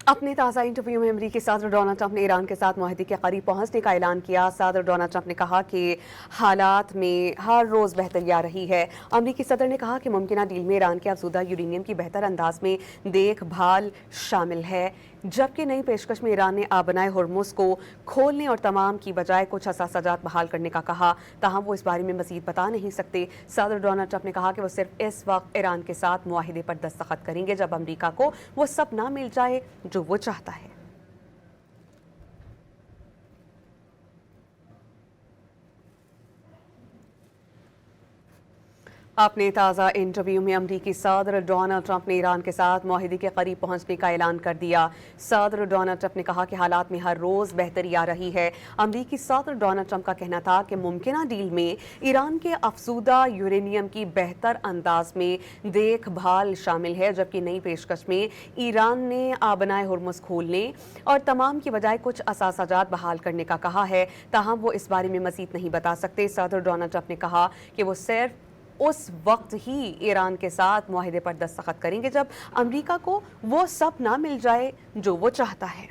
अपने ताज़ा इंटरव्यू में अमेरिकी सदर डोनाल्ड ट्रंप ने ईरान के साथ मुआहदे के करीब पहुंचने का ऐलान किया। सदर डोनाल्ड ट्रंप ने कहा कि हालात में हर रोज़ बेहतरी आ रही है। अमेरिकी सदर ने कहा कि मुमकिना डील में ईरान के अफज़ूदा यूरेनियम की बेहतर अंदाज में देखभाल शामिल है, जबकि नई पेशकश में ईरान ने आबनाए हुर्मुज़ को खोलने और तमाम की बजाय कुछ असासाजात बहाल करने का कहा। ताहम वो इस बारे में मज़ीद बता नहीं सकते। सदर डोनाल्ड ट्रंप ने कहा कि वो सिर्फ इस वक्त ईरान के साथ मुआहदे पर दस्तखत करेंगे जब अमेरिका को वो सब ना मिल जाए जो वो चाहता है। अपने ताज़ा इंटरव्यू में अमेरिकी सदर डोनाल्ड ट्रंप ने ईरान के साथ मुआहदे के करीब पहुंचने का ऐलान कर दिया। सदर डोनाल्ड ट्रंप ने कहा कि हालात में हर रोज़ बेहतरी आ रही है। अमेरिकी सदर डोनाल्ड ट्रंप का कहना था कि मुमकिना डील में ईरान के अफज़ूदा यूरेनियम की बेहतर अंदाज में देखभाल शामिल है, जबकि नई पेशकश में ईरान ने आबनाए हुर्मुज़ खोलने और तमाम की बजाय कुछ असासाजात बहाल करने का कहा है। ताहम वो इस बारे में मज़ीद नहीं बता सकते। सदर डोनाल्ड ट्रंप ने कहा कि वो सिर्फ उस वक्त ही ईरान के साथ मुआहदे पर दस्तखत करेंगे जब अमेरिका को वो सब ना मिल जाए जो वो चाहता है।